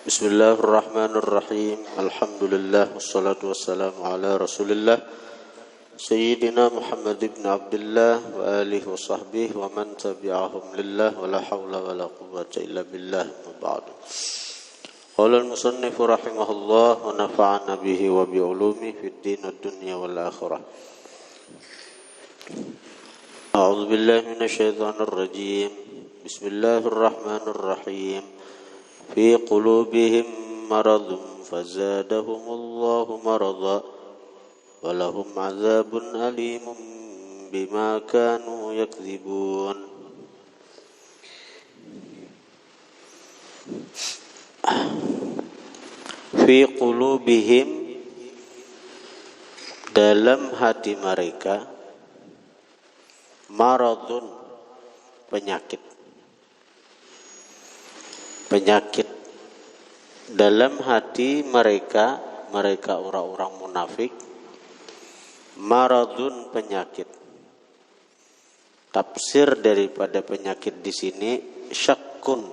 Bismillahirrahmanirrahim. Alhamdulillah wassalatu wassalamu ala Rasulillah Sayyidina Muhammad ibn Abdullah wa alihi wa sahbihi wa man tabi'ahum lillah wa la hawla wa la quwwata illa billah ma ba'du. Qala al-musannif rahimahullah wa nafa'ana bihi wa bi ulumi fid din wad dunya wal akhirah. A'udzu billahi minasy syaithanir rajim. Bismillahirrahmanirrahim. في قلوبهم مرض فزادهم الله مرضا ولهم عذاب أليم بما كانوا يكذبون. في قلوبهم, dalam hati mereka, maradun, penyakit dalam hati mereka orang-orang munafik. Maradun, penyakit. Tafsir daripada penyakit di sini syakkun,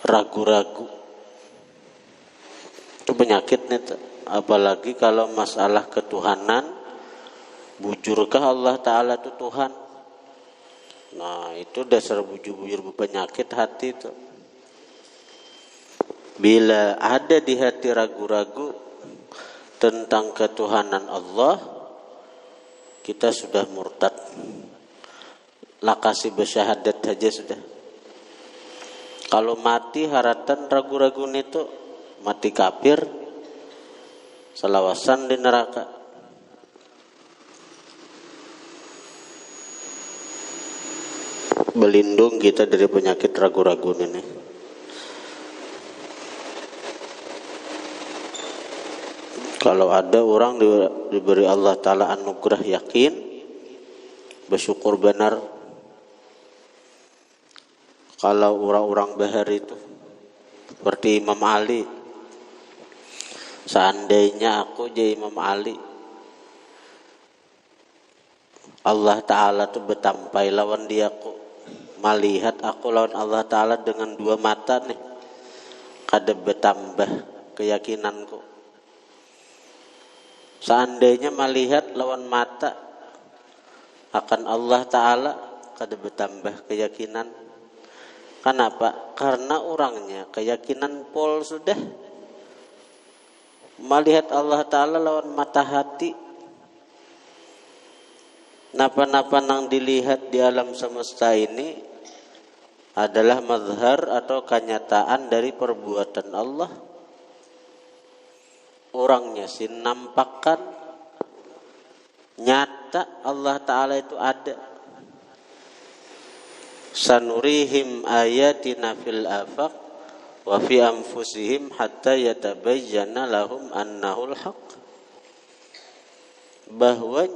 ragu-ragu. Itu penyakitnya, apalagi kalau masalah ketuhanan, bujurkah Allah Ta'ala itu Tuhan? Nah, itu dasar bujur-bujur penyakit hati itu. Bila ada di hati ragu-ragu tentang ketuhanan Allah, kita sudah murtad. Lakasi bersyahadat saja sudah. Kalau mati haratan ragu-ragu itu, mati kafir, selawasan di neraka. Berlindung kita dari penyakit ragu-ragu ini. Kalau ada orang diberi Allah Ta'ala anugerah yakin, bersyukur benar. Kalau orang-orang bahar itu seperti Imam Ali, seandainya aku jadi Imam Ali, Allah Ta'ala tuh betampai lawan dia aku, melihat aku lawan Allah Ta'ala dengan dua mata nih, kada bertambah keyakinanku. Seandainya melihat lawan mata akan Allah Ta'ala, kada bertambah keyakinan. Kenapa? Karena orangnya keyakinan pol sudah. Melihat Allah Ta'ala lawan mata hati. Napa-napa nang dilihat di alam semesta ini adalah mazhar atau kenyataan dari perbuatan Allah. Orangnya sih nampakkan nyata Allah Ta'ala itu ada. Sanurihim ayatina fil afaq wa fi anfusihim hatta yatabayyana lahum annahul haq. Bahwa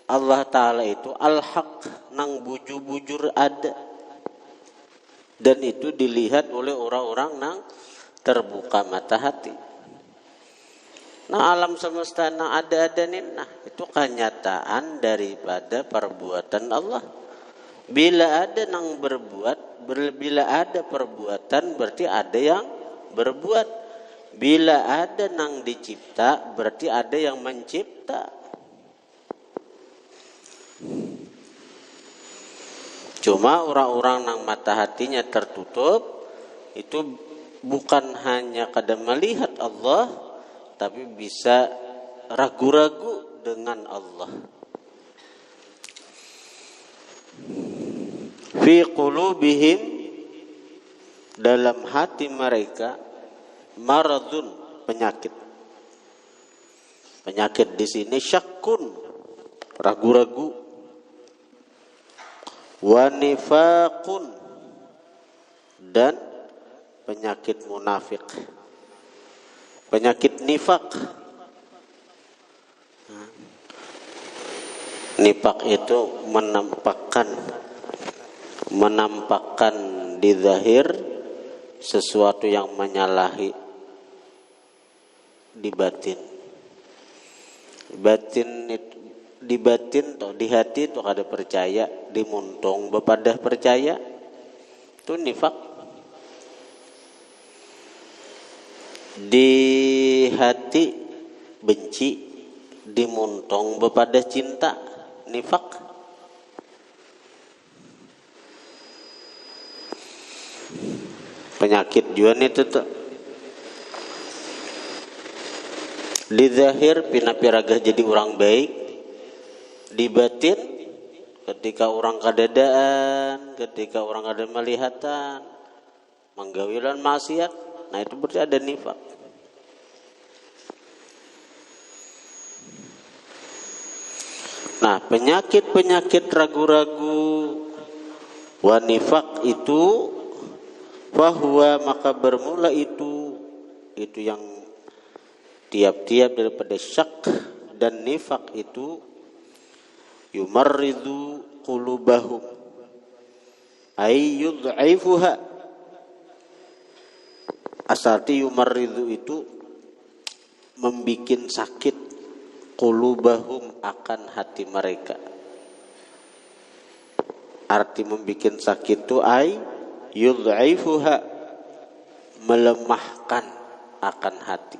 Allah Ta'ala itu al-haq, nang bujur-bujur ada. Dan itu dilihat oleh orang-orang nang terbuka mata hati. Nah, alam semesta nang ada-ada nih, nah itu kenyataan daripada perbuatan Allah. Bila ada nang berbuat, bila ada perbuatan berarti ada yang berbuat. Bila ada nang dicipta berarti ada yang mencipta. Cuma orang-orang nang mata hatinya tertutup itu bukan hanya kada melihat Allah, tapi bisa ragu-ragu dengan Allah. Fi qulubihim, dalam hati mereka, maradun, penyakit. Penyakit di sini syakkun, ragu-ragu. Wa nifaqun, dan penyakit munafik. Penyakit nifak. Nifak itu menampakkan di zahir sesuatu yang menyalahi di batin. Di batin atau di hati itu kada percaya, di muntung bepadah percaya. Itu nifak. Di hati benci, dimuntong bepada cinta, nifak. Penyakit juga nih tuh. Di zahir pina piragah jadi orang baik, di batin ketika orang kadadaan, ketika orang ada melihatan, menggawilan maksiat, nah itu berarti ada nifak. Nah, penyakit-penyakit ragu-ragu wa nifak itu bahwa maka bermula itu yang tiap-tiap daripada syak dan nifak itu yumarridu qulubahum ay yud'ifuha. Asarti yumarridu itu membikin sakit qulubahum akan hati mereka. Arti membikin sakit itu ay yud'ifuha, melemahkan akan hati.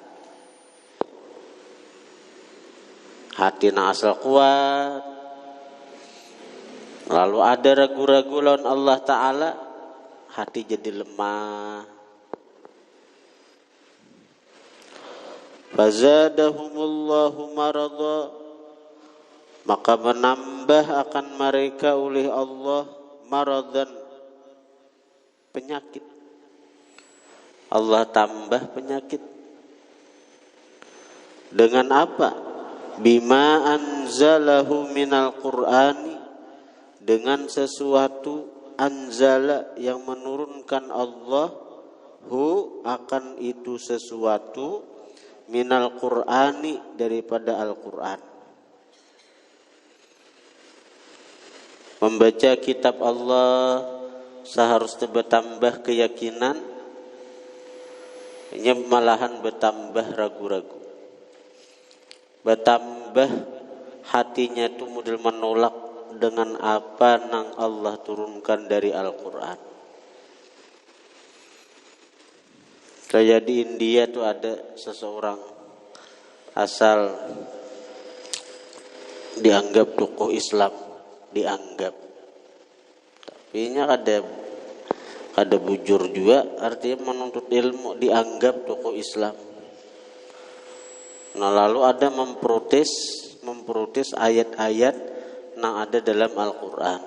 Hati na asal kuat, lalu ada ragu-ragu lawan Allah Ta'ala, hati jadi lemah. Fazadahumullahu marada, maka menambah akan mereka oleh Allah maradan, penyakit. Allah tambah penyakit. Dengan apa? Bima anzalahu minal qur'ani, dengan sesuatu anzala yang menurunkan Allah hu akan itu sesuatu minal qur'ani daripada Al-Qur'an. Membaca kitab Allah seharusnya bertambah keyakinan, malahan bertambah ragu-ragu, bertambah hatinya itu model menolak dengan apa nang Allah turunkan dari Al-Quran. Kayak di India tuh ada seseorang asal dianggap tokoh Islam, dianggap, tapi nya kada bujur juga, artinya menuntut ilmu, dianggap tokoh Islam. Nah, lalu ada memprotes ayat-ayat yang ada dalam Al-Quran.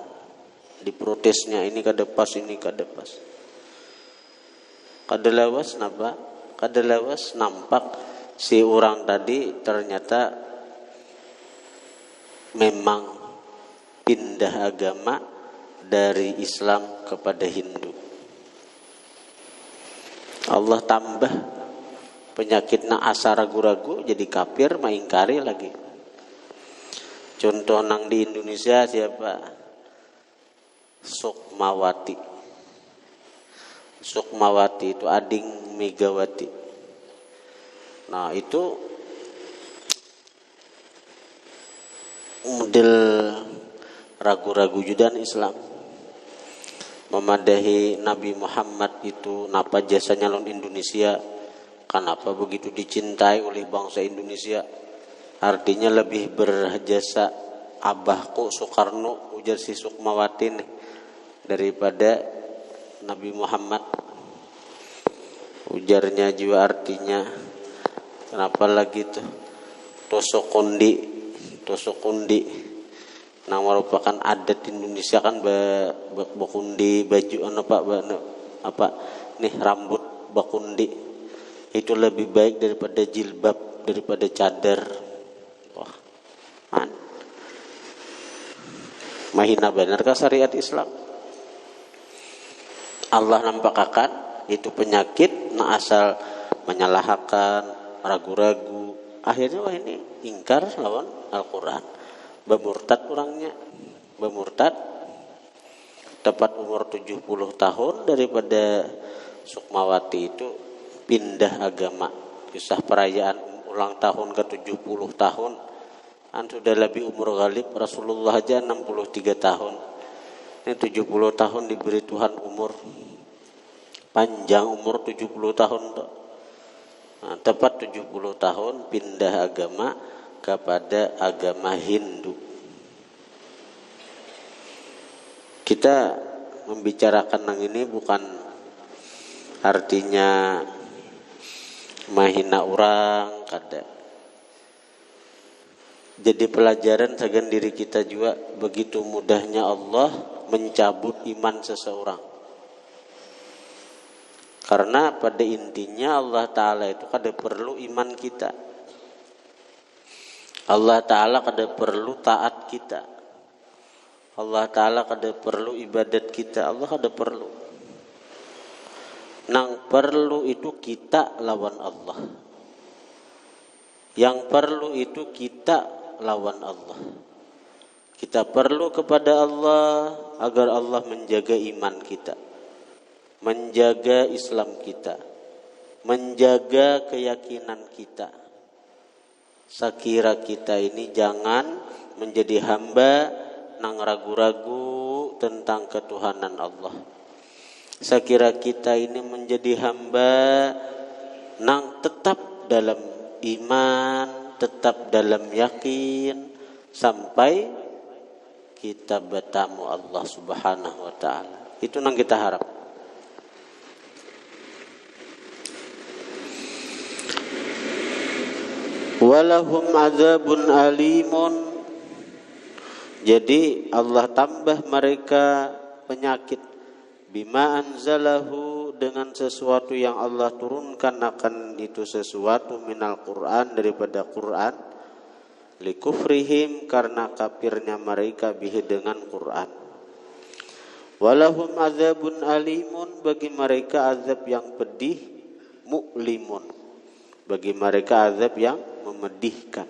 Diprotesnya, ini kada pas, ini kada pas. Kada lawas napa? Kada lawas nampak si orang tadi ternyata memang pindah agama dari Islam kepada Hindu. Allah tambah penyakitna asa ragu-ragu, jadi kafir, maingkari lagi. Contoh nang di Indonesia siapa? Sukmawati. Sukmawati itu ading Megawati. Nah, itu model ragu-ragu judan Islam. Memadahi Nabi Muhammad itu napa jasanya lawan Indonesia, kenapa begitu dicintai oleh bangsa Indonesia, artinya lebih berjasa abahku Soekarno, ujar si Sukmawati nih, daripada Nabi Muhammad. Ujarnya juga artinya kenapa lagi tuh tosokundi nah merupakan adat Indonesia kan, bakundi baju apa nih, rambut bakundi itu lebih baik daripada jilbab, daripada cadar. Wah, mahina benarkah syariat Islam? Allah nampakakan itu penyakit na asal menyalahkan, ragu-ragu, akhirnya wah ini ingkar lawan Al-Quran. Bemurtad orangnya, bemurtad, dapat umur 70 tahun daripada Sukmawati itu pindah agama. Kisah perayaan ulang tahun ke 70 tahun, kan sudah lebih umur ghalib, Rasulullah aja 63 tahun. Ini 70 tahun diberi Tuhan umur panjang, umur 70 tahun tuh. tepat 70 tahun pindah agama kepada agama Hindu. Kita membicarakan yang ini bukan artinya mahina orang kada. Jadi pelajaran sagan diri kita juga begitu mudahnya Allah mencabut iman seseorang. Karena pada intinya Allah Ta'ala itu kada perlu iman kita. Allah Ta'ala kada perlu taat kita. Allah Ta'ala kada perlu ibadat kita. Allah kada perlu. Nang perlu itu kita lawan Allah. Yang perlu itu kita lawan Allah. Kita perlu kepada Allah agar Allah menjaga iman kita, menjaga Islam kita, menjaga keyakinan kita. Sekira kita ini jangan menjadi hamba nang ragu-ragu tentang ketuhanan Allah. Sekira kita ini menjadi hamba nang tetap dalam iman, tetap dalam yakin sampai kita bertemu Allah Subhanahu wa taala. Itu nang kita harap. Walahum adzabun alimun. Jadi Allah tambah mereka penyakit bima anzalahu dengan sesuatu yang Allah turunkan akan itu sesuatu minal Quran daripada Quran likufrihim karena kafirnya mereka bihi dengan Quran. Walahum adzabun alimun bagi mereka azab yang pedih mu'limun bagi mereka azab yang memedihkan.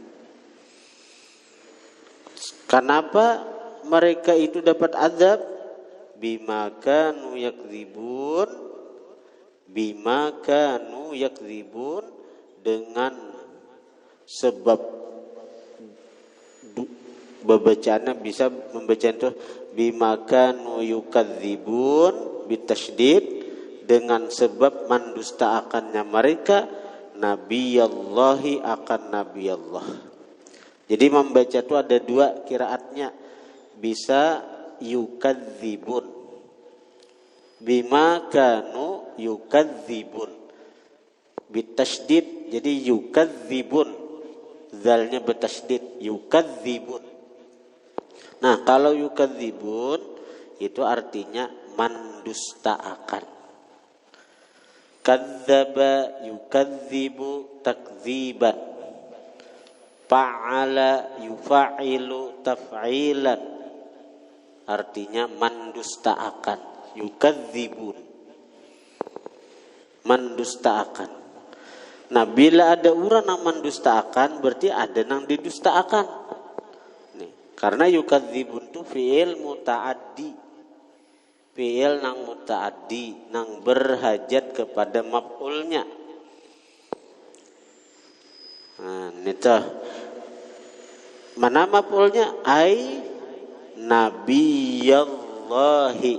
Kenapa mereka itu dapat azab? Bima kanu yakdzibun, bima kanu yakdzibun dengan sebab bacaannya bisa membaca itu bima kanu yukadzibun bitasydid dengan sebab mendustaakannya mereka nabiyallahi akan nabi Allah. Jadi membaca itu ada dua kiraatnya. Bisa yukadzibun. Bima kanu yukadzibun. Bitasydid. Jadi yukadzibun. Zalnya bertasydid. Yukadzibun. Nah, kalau yukadzibun itu artinya mendustaakan. Kadzdzaba yukadzibu takdziban. Fa'ala yufa'ilu taf'ilan. Artinya mendustaakan. Yukadzibun. Mendustaakan. Nah, bila ada orang yang mendustaakan berarti ada yang didustaakan. Nih, karena yukadzibun itu fi'il muta'addi. Fi'il nang muta'addi, nang berhajat kepada maf'ulnya. Nah, itu mana maf'ulnya? Ai nabiyallahi.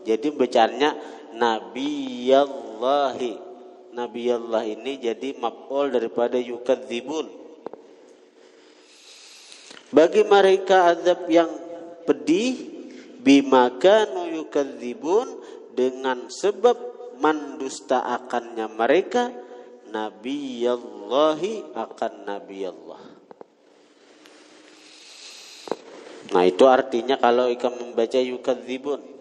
Jadi bacanya nabiyallahi. Nabiyallah ini jadi maf'ul daripada yukadzibun. Bagi mereka azab yang pedih bima kanu yukadzibun dengan sebab mendustaakannya mereka nabiyallahi akan nabi Allah. Nah, itu artinya kalau ikan membaca yukadzibun.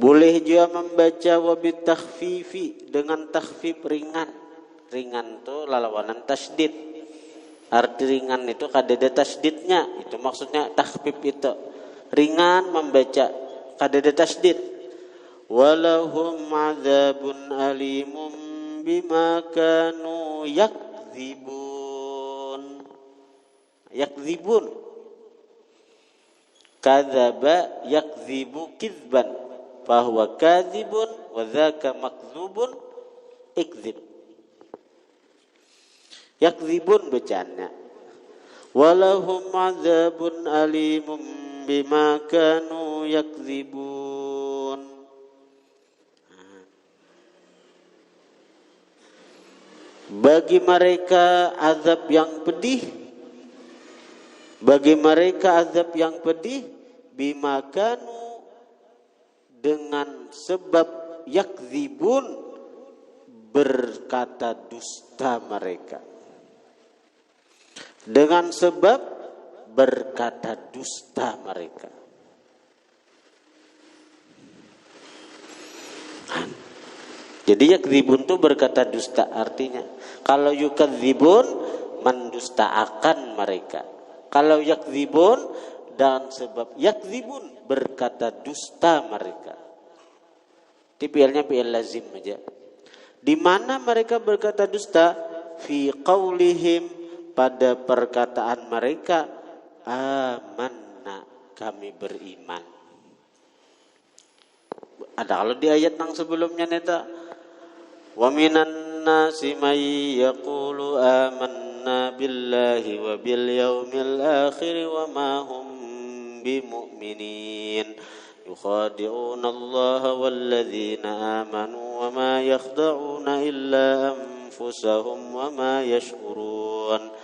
Boleh juga membaca wabit takhfifi dengan takhfif ringan. Ringan itu lawanan tasydid. Arti ringan itu kadada tasydidnya. Itu maksudnya takhfif itu. Ringan membaca kadada tasydid. Walahum adzabun alimum bima kanu yakdzibun. Yakdzibun. Kadzaba yakdzibu kizban. Fahuwa kadzibun wa dzaka makdzubun ikdzib. Yakdzibun bacanya. Walahum adzabun alimum bima kanu yakdzibun. bagi mereka azab yang pedih, bagi mereka azab yang pedih, bima kanu, dengan sebab yakdzibun, berkata dusta mereka, dengan sebab berkata dusta mereka. Jadi yakdzibun itu berkata dusta, artinya kalau yukadzibun mendustaakan mereka. Kalau yakdzibun dan sebab yakdzibun berkata dusta mereka. Di fi'ilnya fi'il lazim aja. Di mana mereka berkata dusta? Fi qaulihim, pada perkataan mereka, amanna, kami beriman. Ada kalau di ayat yang sebelumnya neta, wa minan nasi may yaqulu amanna billahi wa bil yaumil akhir wa ma hum bimu'minin yukhadi'una Allah walladzina amanu wa ma yakhda'una illa anfusahum wa ma yash'urun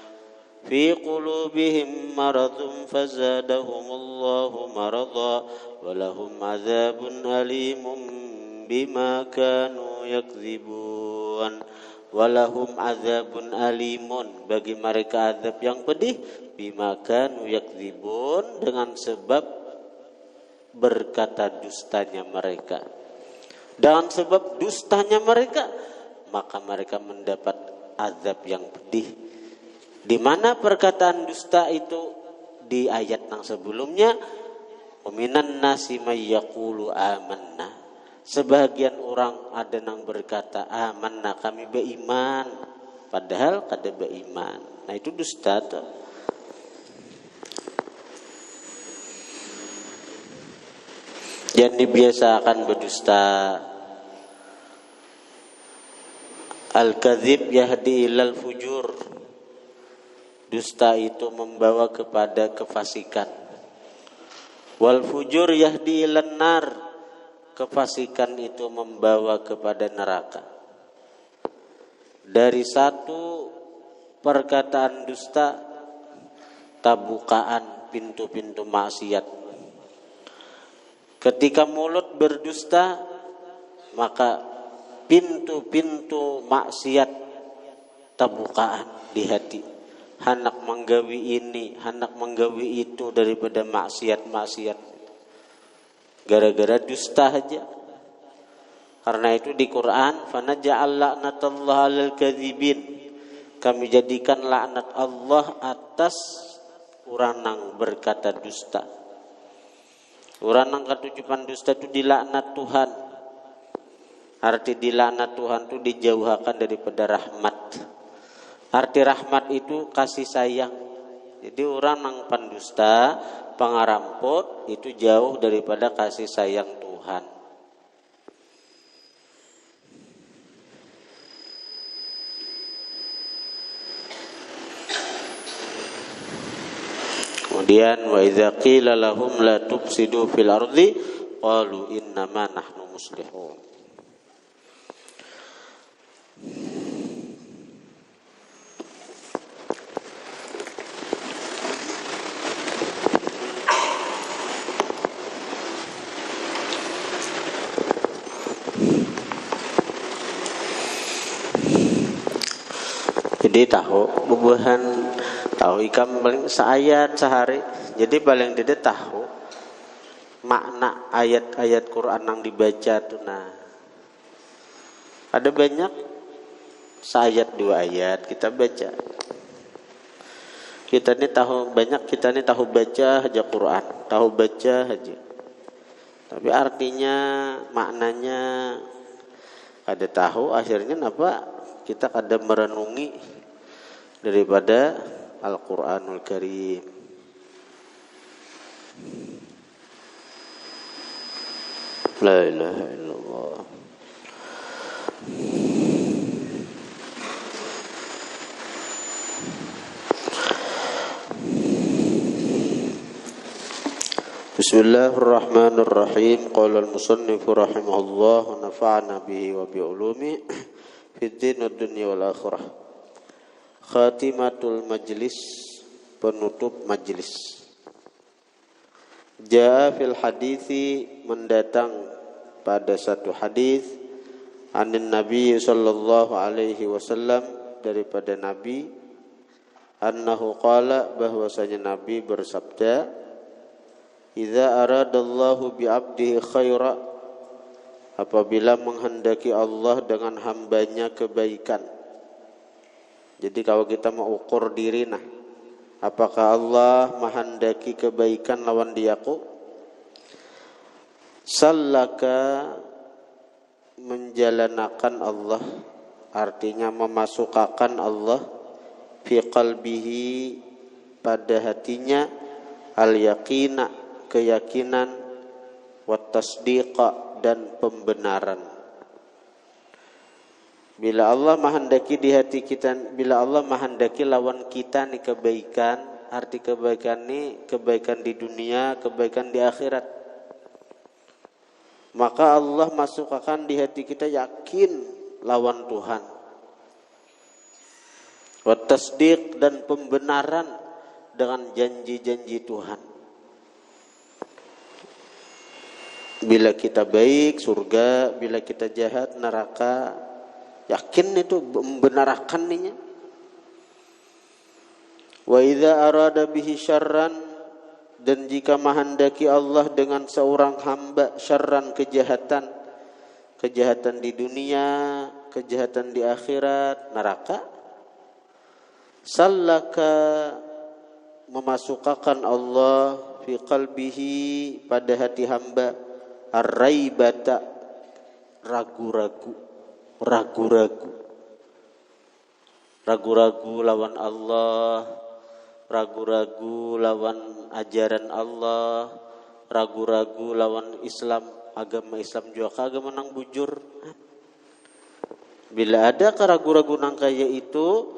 fi qulubihim maradun fazadahumullahu marada wa lahum adzabun alimun bima kanu yakdzibun. Walahum adzabun alimun, bagi mereka azab yang pedih, bima kanu yakdzibun, dengan sebab berkata dustanya mereka. Dengan sebab dustanya mereka, maka mereka mendapat azab yang pedih. Di mana perkataan dusta itu? Di ayat yang sebelumnya, minan nasi may yaqulu amanna. Sebagian orang ada yang berkata amanna, kami beriman, padahal kada beriman. Nah itu dusta tuh. Jangan dibiasakan berdusta. Al-kadzib yahdi ilal fujur. Dusta itu membawa kepada kefasikan. Wal fujur yahdi ilan nar. Kefasikan itu membawa kepada neraka. Dari satu perkataan dusta, tabukaan pintu-pintu maksiat. Ketika mulut berdusta, maka pintu-pintu maksiat tabukaan di hati. Hendak menggawi ini, hendak menggawi itu daripada maksiat-maksiat. Gara-gara dusta aja. Karena itu di Quran, fanaja'al la'natallahi 'alal kadzibin. Kami jadikan laknat Allah atas orang yang berkata dusta. Orang yang ketujuan dusta itu dilaknat Tuhan. Arti dilaknat Tuhan itu dijauhkan daripada rahmat. Arti rahmat itu kasih sayang. Jadi orang yang pendusta, pengaramput itu jauh daripada kasih sayang Tuhan. Kemudian wa idza qila lahum la tufsidu fil ardi qalu innama nahnu muslihun. Jadi tahu bubuhan tahu ikam paling seayat sehari. Jadi paling tidak tahu makna ayat-ayat Quran yang dibaca tuh. Nah, ada banyak seayat dua ayat kita baca. Kita ini tahu banyak, kita ini tahu baca aja Quran, tahu baca aja. Tapi artinya maknanya ada tahu, akhirnya apa? Kita kadang merenungi daripada Al-Quranul Karim. La ilaha illallah. Bismillahirrahmanirrahim. Qala al-musannif rahimahullah wa nafa'ana bihi wa bi ulumihi fid din wad dunya wal akhirah. Khatimatul majlis, penutup majlis. Jaa fil hadithi, mendatang pada satu hadis, anin Nabi sallallahu alaihi wasallam, daripada Nabi, annahu qala, bahwasanya Nabi bersabda, idza aradallahu bi 'abdihi khaira, apabila menghendaki Allah dengan hambanya kebaikan. Jadi kalau kita mau ukur diri, nah, apakah Allah menghendaki kebaikan lawan diaku? Sallaka, menjalanakan Allah, artinya memasukkan Allah, fi qalbihi, pada hatinya, al yaqina, keyakinan, wat tasdiqa, dan pembenaran. Bila Allah menghendaki di hati kita, bila Allah menghendaki lawan kita nih kebaikan, arti kebaikan nih kebaikan di dunia, kebaikan di akhirat, maka Allah masukkan di hati kita yakin lawan Tuhan, wa tasdiq, dan pembenaran dengan janji-janji Tuhan. Bila kita baik, surga; bila kita jahat, neraka. Yakin itu membenarkan ninya. Wa idza arada bihi syarran, dan jika menghendaki Allah dengan seorang hamba syarran, kejahatan, kejahatan di dunia, kejahatan di akhirat, neraka, sallaka, memasukkan Allah, fi qalbihi, pada hati hamba, ar-raibata, ragu-ragu lawan Allah, ragu-ragu lawan ajaran Allah, ragu-ragu lawan Islam, agama Islam juga kagak menang bujur. Bila ada keragu-ragu nang kaya itu,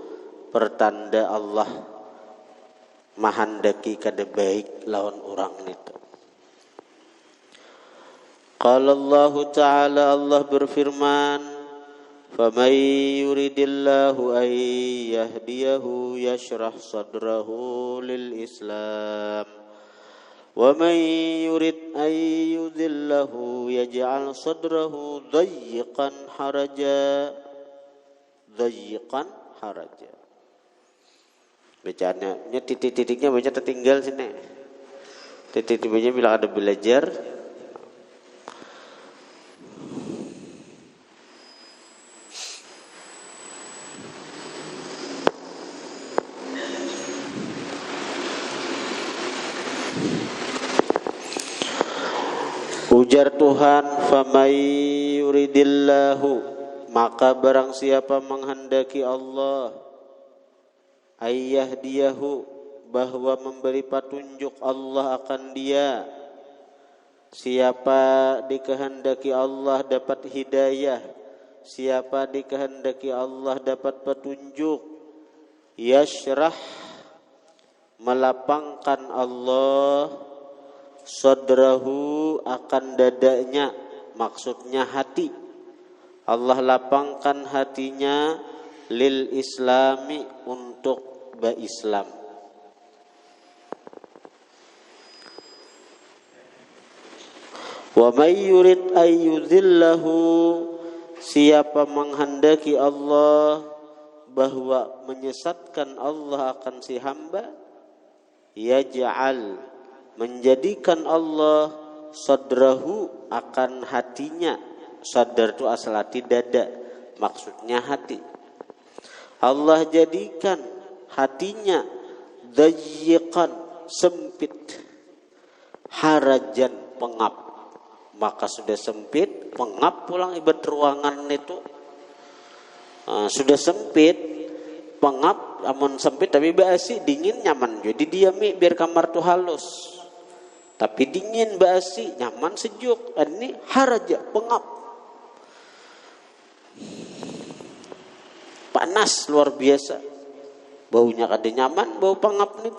pertanda Allah mahandaki kada baik lawan orang itu. Qala Allah Ta'ala, Allah berfirman, فَمَنْ يُرِدِ اللَّهُ أَنْ يَهْدِيَهُ يَشْرَحْ صَدْرَهُ لِلْإِسْلَامِ وَمَنْ يُرِدْ أَنْ يُضِلَّهُ يَجْعَلْ صَدْرَهُ ضَيِّقًا حَرَجًا. Bacaannya titik-titiknya baca tertinggal sini. Titik-titiknya bila ada belajar. Ujar Tuhan, famay yuridillahu, maka barang siapa menghendaki Allah, ayyahdiyahu, bahwa memberi petunjuk Allah akan dia. Siapa dikehendaki Allah dapat hidayah, siapa dikehendaki Allah dapat petunjuk. Yashrah, melapangkan Allah, sadrahu, akan dadanya, maksudnya hati. Allah lapangkan hatinya, lil islami, untuk berislam. Wa may yurid ayyudhillahu, siapa menghendaki Allah bahwa menyesatkan Allah akan si hamba, yaj'al, menjadikan Allah, sadrahu, akan hatinya. Sadar itu asal hati, dada, maksudnya hati. Allah jadikan hatinya dayyiqan, sempit, harajan, pengap. Maka sudah sempit, pengap pulang, ibarat ruangan itu sudah sempit, pengap, amun sempit tapi basi, dingin, nyaman. Jadi diami biar kamar tuh halus. Tapi dingin, basi, nyaman, sejuk. Ini haraja, pengap. Panas luar biasa. Baunya kada nyaman, bau pengap nih.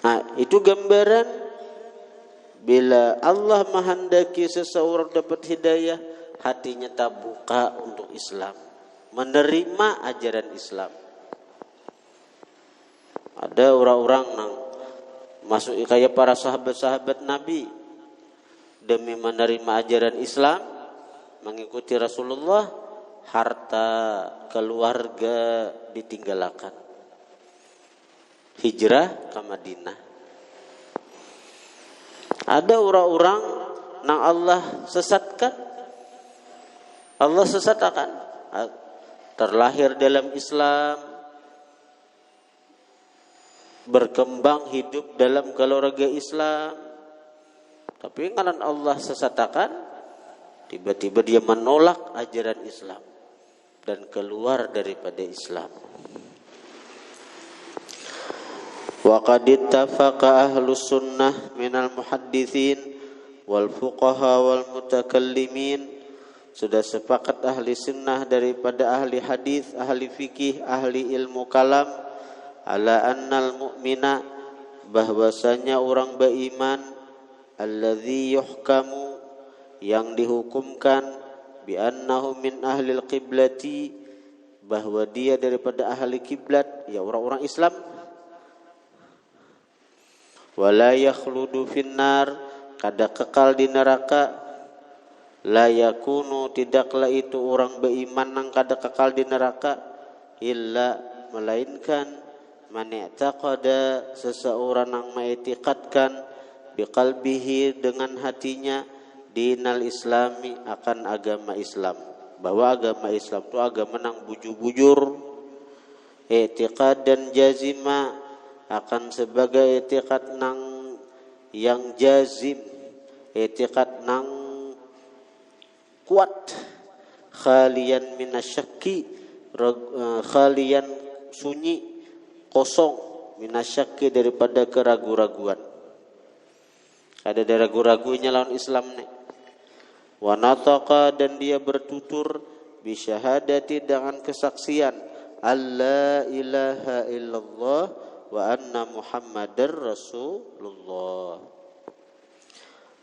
Nah, itu gambaran bila Allah menghendaki seseorang dapat hidayah, hatinya terbuka untuk Islam. menerima ajaran Islam. Ada orang-orang yang masuk kayak para sahabat-sahabat Nabi demi menerima ajaran Islam, mengikuti Rasulullah, harta keluarga ditinggalkan, hijrah ke Madinah. Ada orang-orang yang Allah sesatkan, Allah sesatkan, terlahir dalam Islam, berkembang hidup dalam keluarga Islam, tapi karena Allah sesatkan, tiba-tiba dia menolak ajaran Islam dan keluar daripada Islam. Wa qad ittafaqa ahlus sunnah minal muhadditsin wal fuqaha wal mutakallimin, sudah sepakat ahli sunnah daripada ahli hadis, ahli fikih, ahli ilmu kalam, ala annal mu'mina, bahwasanya orang beriman, alladzi yuhkamu, yang dihukumkan, bi annahu min ahlil qiblati, bahwa dia daripada ahli kiblat, ya orang-orang Islam, wala yakhludu finnar, kada kekal di neraka, la yakunu, tidaklah itu orang beriman yang kada kekal di neraka, illa, melainkan, man i'taqada, seseorang yang mengiktikadkan, biqalbihi, dengan hatinya, dinal islami, akan agama Islam, bahwa agama Islam itu agama nang bujur-bujur, i'tiqad dan jazima, akan sebagai i'tiqad nang yang jazim, i'tiqad nang kuat, khalian minasyakki, khalian sunyi, kosong, minasyakki, daripada keraguan-raguan. Ada ragu-ragunya lawan Islam nih. Wa nataqa, dan dia bertutur, bisyahadati, dengan kesaksian, alla ilaha illallah wa anna muhammadar rasulullah.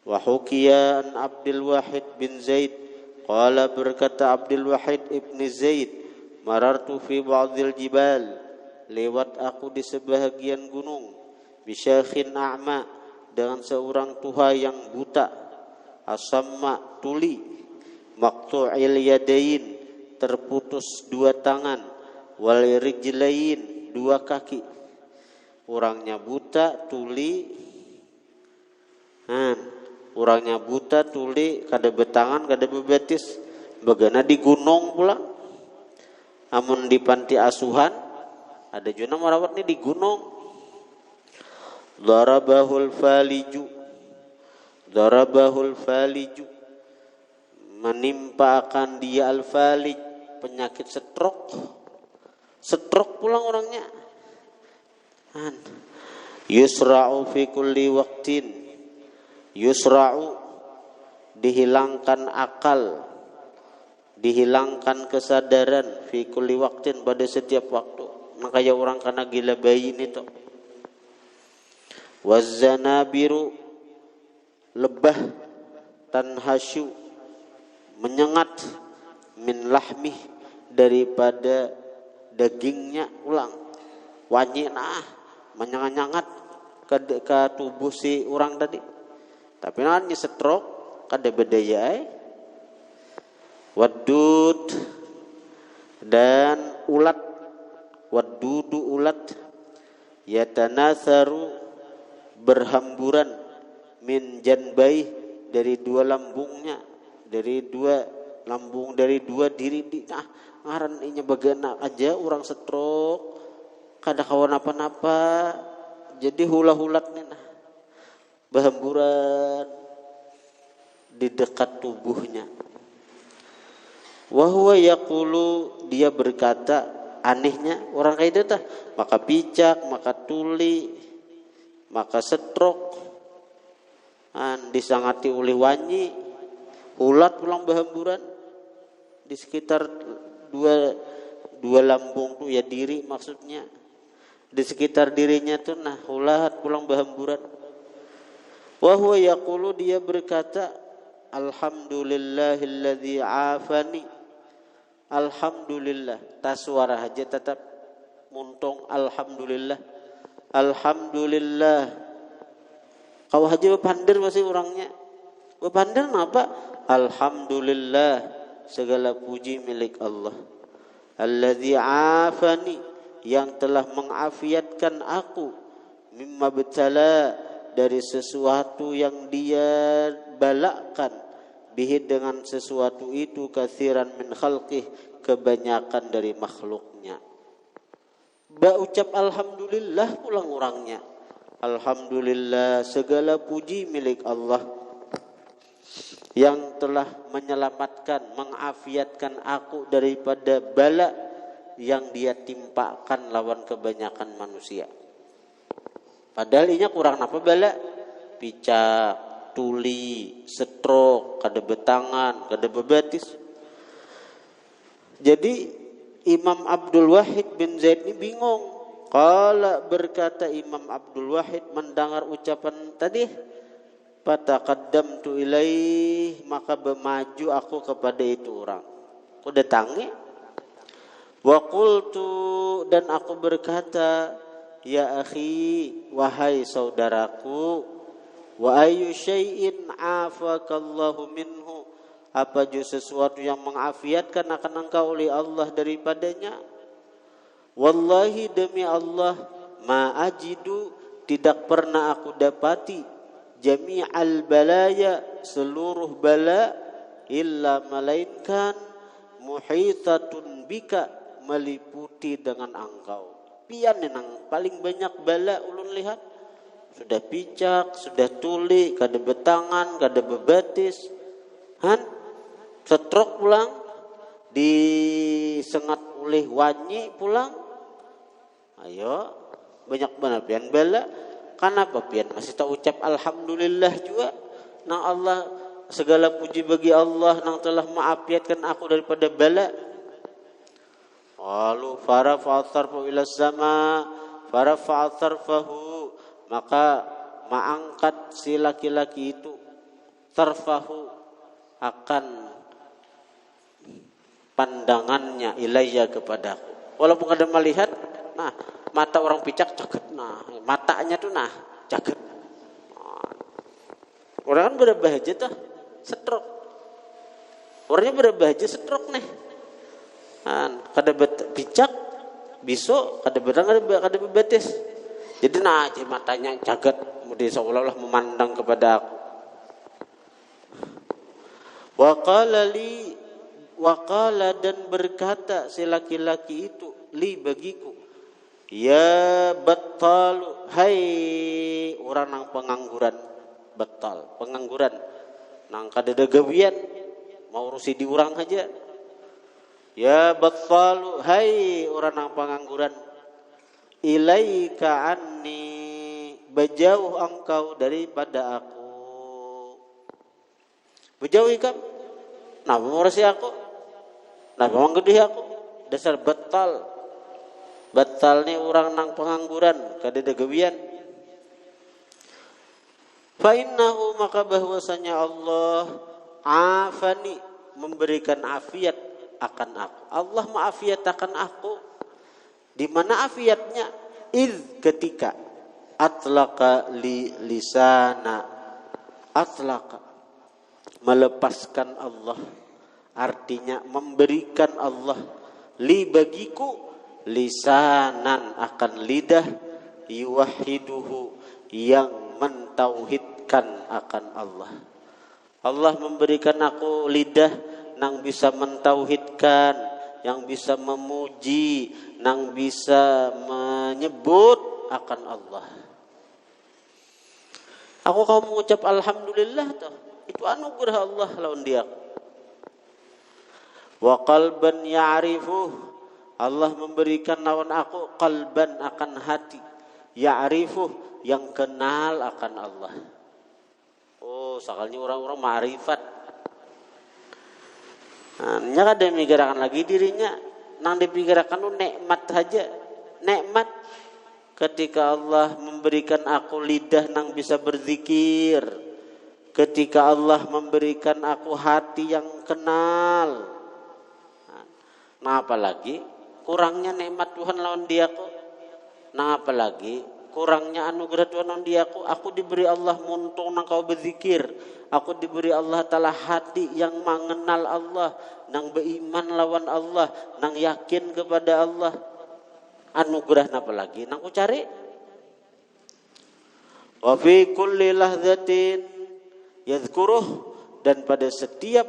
Wa hukiya an Abdul Wahid bin Zaid, qala, berkata Abdul Wahid ibn Zaid, marartu fi ba'dil jibal, lewat aku di sebahagian gunung, bisyakhin a'ma, dengan seorang tuha yang buta, asamma, tuli, maqtu'il yadain, terputus dua tangan, wal rijlain, dua kaki. Orangnya buta, tuli, orangnya buta, tuli, kada betangan, kada bebetis, bagana di gunung pula. Amun di panti asuhan, ada juga merawat nih di gunung. Darabahul faliju, menimpa akan dia al-falij, penyakit stroke pulang orangnya. Yusra'u fi kulli waqtin, yusra'u, dihilangkan akal, dihilangkan kesadaran, fi kulli waqtin, pada setiap waktu. Makanya orang karena gila bayi ini tuh. Wazanabiru, lebah, tanhasyu, menyengat, min lahmih, daripada dagingnya ulang, wanyi menyengat-nyengat ke tubuh si orang tadi. Tapi nanti stroke kada bedaya. Wadud, dan ulat, wadudu, ulat, yatanasaru, berhamburan, min janbai, dari dua lambungnya, dari dua lambung, dari dua diri. Ngaran inya bagana aja orang stroke kada kawan apa-apa, jadi hula-hulat nih berhamburan di dekat tubuhnya. Wa huwa yaqulu, dia berkata, anehnya orang kayak itu tah, maka picak, maka tuli, maka stroke, disangati oleh wanyi, ulat pulang berhamburan di sekitar dua lambung tuh, ya diri maksudnya, di sekitar dirinya tuh ulat pulang berhamburan. Wa huwa yaqulu, dia berkata, alhamdulillahilladzi afani, alhamdulillah, tas suara aja tetap muntung alhamdulillah. Alhamdulillah. Kau haji bepandir masih orangnya. Bepandir apa? Alhamdulillah, segala puji milik Allah. Alladzi afani, yang telah mengafiatkan aku, mimma betala, dari sesuatu yang dia balakkan, bihi dengan sesuatu itu, katsiran min khalqih, kebanyakan dari makhluknya. Ucap alhamdulillah pulang orangnya. Alhamdulillah, segala puji milik Allah yang telah menyelamatkan, mengafiatkan aku daripada bala yang dia timpakan lawan kebanyakan manusia. Padahal inya kurang apa bala? Picak, tuli, stroke, kada betangan, kada bebatis. Jadi Imam Abdul Wahid bin Zaid ini bingung. Qala, berkata Imam Abdul Wahid mendengar ucapan tadi, fataqaddamtu ilaih, maka bermaju aku kepada itu orang. Aku datangi. Wa qultu, dan aku berkata, ya akhi, wahai saudaraku, wa ayyu syai'in afakallahu minhu, apa jua sesuatu yang mengafiatkan akan engkau oleh Allah daripadanya. Wallahi, demi Allah, ma ajidu, tidak pernah aku dapati, jami'al balaya, seluruh bala, illa melainkan muhitatun bika, meliputi dengan engkau. Pian nang paling banyak bala ulun lihat, sudah picak, sudah tuli, kada betangan, kada bebatis, setrok pulang, disengat oleh wanyi pulang. Ayo, banyak banget pian bala. Kenapa pian masih tak ucap alhamdulillah juga? Nang Allah, segala puji bagi Allah nang telah mengafiatkan aku daripada bala. Lalu farafa'at sarfahu ila sama, farafa'at sarfahu, maka mengangkat si laki-laki itu, sarfahu, akan pandangannya ilayya kepadaku. Walaupun kada melihat, nah mata orang picak caket, nah matanya tuh nah caket. Orang kan berbahaya tuh stroke. Orangnya berbahaya stroke nih. Kada picak, besok kada bedang, kada bebatis. Jadi nah matanya caket, kemudian seolah-olah memandang kepada aku. Waqala, dan berkata si laki-laki itu, li bagiku, ya battal, hai orang nang pengangguran, battal, pengangguran, nang kada ada gawian, mau urusi diurang aja. Ya battal, hai orang nang pengangguran, ilaika anni, bejauh engkau daripada aku. Bejauh ikam, nah mengurusi aku, nah menggedih aku, dasar battal. Batal ni orang nang pengangguran, kada ada gawian. Fa innahu, maka bahwasanya Allah afani, memberikan afiat akan aku. Allah maafiatakan aku. Di mana afiatnya? Id, ketika atlaka li lisana, atlaka, melepaskan Allah, artinya memberikan Allah, li bagiku, lisanan, akan lidah, yuwahiduhu, yang mentauhidkan akan Allah. Allah memberikan aku lidah nang bisa mentauhidkan, yang bisa memuji, nang bisa menyebut akan Allah. Aku kau mengucap alhamdulillah tuh, itu anugerah Allah lawan dia. Wa qalban ya'rifuh, Allah memberikan lawan aku qalban, akan hati, ya'rifuh, yang kenal akan Allah. Oh, sakalnya orang-orang ma'rifat. Nah, kada memikirkan lagi dirinya, nang dipikirkan nikmat saja. Nikmat ketika Allah memberikan aku lidah nang bisa berzikir, ketika Allah memberikan aku hati yang kenal. Nah apalagi kurangnya nikmat Tuhan lawan diaku. Nah apalagi kurangnya anugerah Tuhan lawan diaku. Aku diberi Allah muntung nang kau berzikir. Aku diberi Allah Ta'ala hati yang mengenal Allah, nang beriman lawan Allah, nang yakin kepada Allah. Anugerah apa lagi nang ku cari? Wa fi kulli lahzatin yadhkuruh, dan pada setiap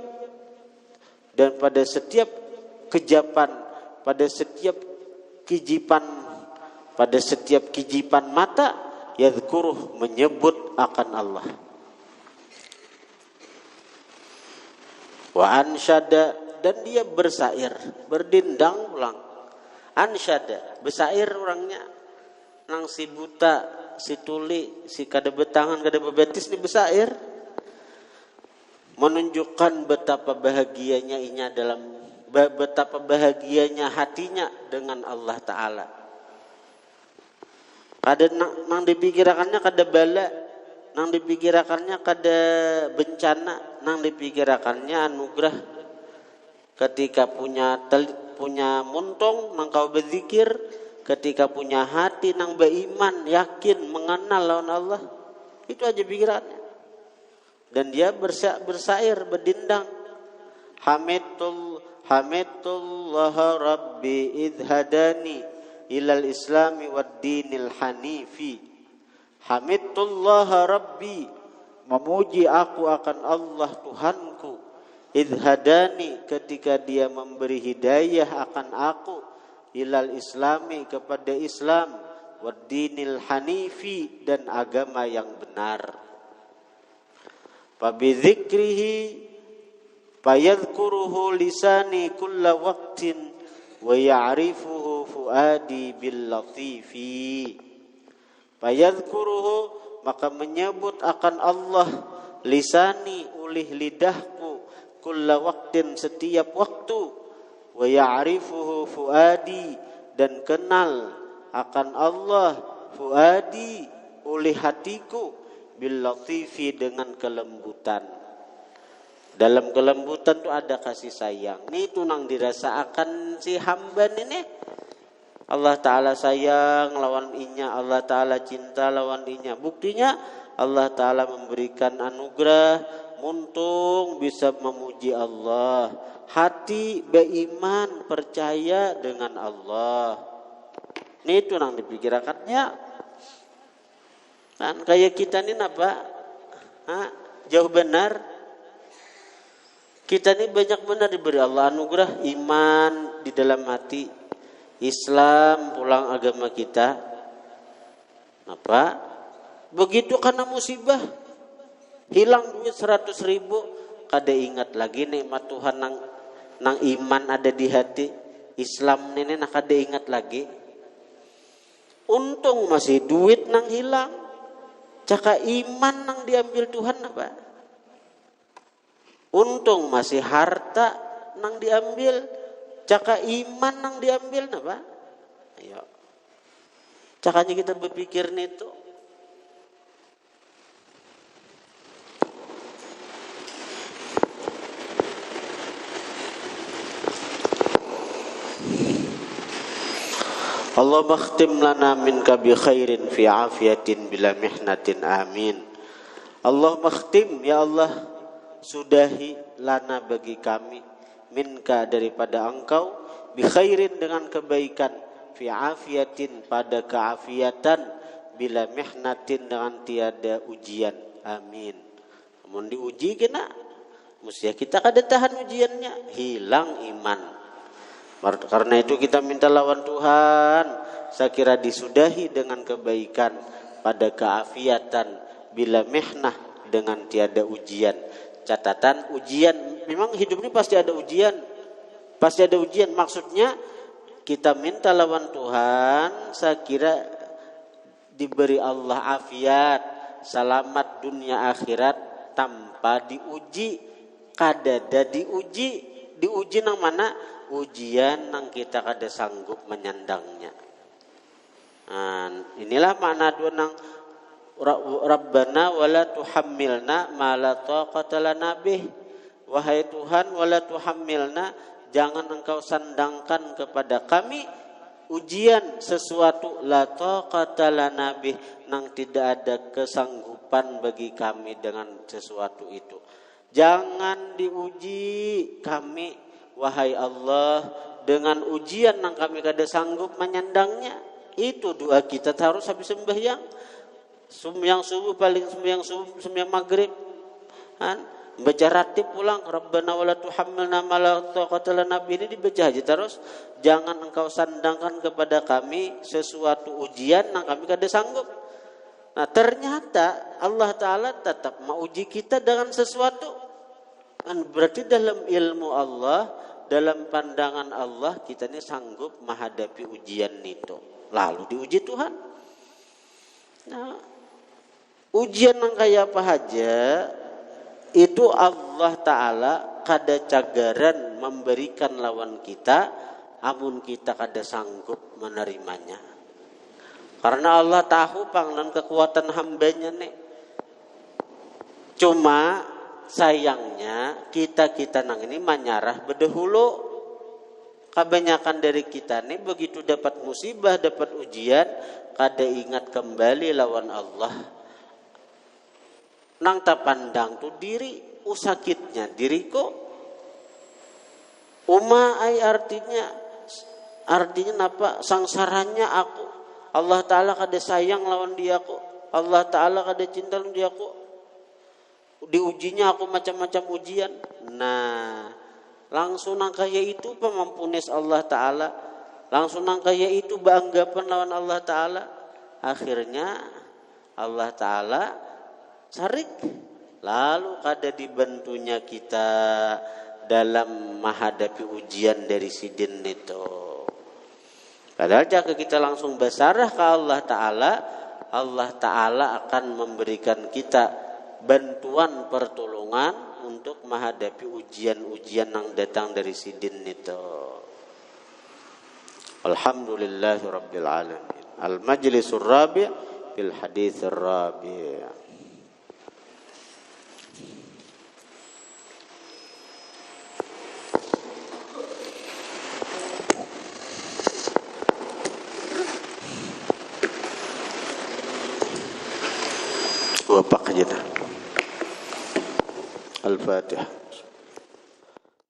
kejapan, pada setiap kijipan mata, yadhkuruh, menyebut akan Allah. Wa ansyada, dan dia bersair, berdindang ulang. Ansyada, bersair orangnya. Nang si buta, si tuli, si kada betangan, kada bebetis ni bersair. Menunjukkan betapa bahagianya hatinya dengan Allah Ta'ala. Kada nang dipikirakannya kada bala, nang dipikirakannya kada bencana, nang dipikirakannya anugerah. Ketika punya muntung nang kau berzikir, ketika punya hati nang beriman, yakin, mengenal lawan Allah, itu aja pikirannya. Dan dia bersair, berdindang. Hamidullah Rabbi idh hadani ilal islami wad dinil hanifi. Hamidullah Rabbi, memuji aku akan Allah Tuhanku. Idh hadani, ketika dia memberi hidayah akan aku. Ilal islami, kepada Islam. Wad dinil hanifi, dan agama yang benar. Fabidzikrihi fayadhkuruhu lisani kulla waqtin wa ya'rifuhu fuadi bil latifi. Fayadhkuruhu, maka menyebut akan Allah, lisani, ulih lidahku, kulla waqtin, setiap waktu, wa ya'rifuhu fuadi, dan kenal akan Allah, fuadi, ulih hatiku, bil latifi, dengan kelembutan. Dalam kelembutan itu ada kasih sayang. Ini itu nang dirasakan si hamba ini. Allah Ta'ala sayang lawan inya, Allah Ta'ala cinta lawan inya. Buktinya Allah Ta'ala memberikan anugerah muntung bisa memuji Allah. Hati beriman, percaya dengan Allah. Ini itu nang dipikirkannya. Kan kayak kita ini apa? Jauh benar. Kita ini banyak benar diberi Allah anugerah iman di dalam hati, Islam pulang agama kita. Apa? Begitu karena musibah, hilang duit 100.000, kada ingat lagi nikmat Tuhan nang iman ada di hati, Islam ini nak kada ingat lagi. Untung masih duit nang hilang. Caka iman nang diambil Tuhan apa? Untung masih harta nang diambil. Caka iman nang diambil apa? Ayo. Cakanya kita berpikir nih itu. Allah makhtim lana minka bi khairin fi afiyatin bila mihnatin, amin. Allah makhtim, ya Allah, sudahi lana bagi kami, minka, daripada engkau, bi khairin, dengan kebaikan, fi afiyatin, pada keafiatan, bila mihnatin, dengan tiada ujian, amin. Namun diuji kena, mesti kita kada tahan ujiannya, hilang iman. Karena itu kita minta lawan Tuhan, saya kira disudahi dengan kebaikan, pada keafiatan, bila mihnah, dengan tiada ujian. Catatan ujian, memang hidup ini pasti ada ujian. Pasti ada ujian, maksudnya kita minta lawan Tuhan, saya kira diberi Allah afiat, selamat dunia akhirat tanpa diuji. Kadada diuji nang mana? Ujian nang kita kada sanggup menyandangnya. Inilah makna dua nang Rabbana wala tuhammilna ma la taqata lana bih. Wahai Tuhan, wala tuhammilna, jangan engkau sandangkan kepada kami ujian sesuatu la taqata lana bih, nang tidak ada kesanggupan bagi kami dengan sesuatu itu. Jangan diuji kami wahai Allah dengan ujian nang kami kada sanggup menyandangnya. Itu doa kita harus habis sembahyang. Sembahyang subuh paling sembahyang subuh, sembahyang maghrib. Baca ratib pulang, Rabbana wala tuhammilna ma la taqata lana bih, ini dibaca aja terus. Jangan engkau sandangkan kepada kami sesuatu ujian yang kami kada sanggup. Nah, ternyata Allah Ta'ala tetap mau uji kita dengan sesuatu. Kan berarti dalam ilmu Allah, dalam pandangan Allah, kita ini sanggup menghadapi ujian itu. Lalu diuji Tuhan. Nah, ujian yang kayak apa aja itu Allah Ta'ala kada cagaran memberikan lawan kita, amun kita kada sanggup menerimanya. Karena Allah tahu panglan kekuatan hambanya nih. Cuma sayangnya kita nang ini menyarah bedahulu. Kebanyakan dari kita nih begitu dapat musibah, dapat ujian, kada ingat kembali lawan Allah. Nang tak pandang tu diri, usakitnya diriku. Ai artinya apa? Sangsaranya aku. Allah Ta'ala kada sayang lawan diaku. Allah Ta'ala kada cinta lawan diaku. Diujinya aku macam-macam ujian. Nah, langsung nang kaya itu pemampunis Allah Ta'ala. Langsung nang kaya itu beranggapan lawan Allah Ta'ala. Akhirnya Allah Ta'ala sarik. Lalu kada dibantunya kita dalam menghadapi ujian dari sidin itu. Padahal jika kita langsung basarah ke Allah Ta'ala, Allah Ta'ala akan memberikan kita bantuan pertolongan untuk menghadapi ujian-ujian yang datang dari sidin itu. Alhamdulillahirabbil alamin. Al-majlisur rabi' fil haditsir rabi'. Wapak aja dah. Al-Fatihah.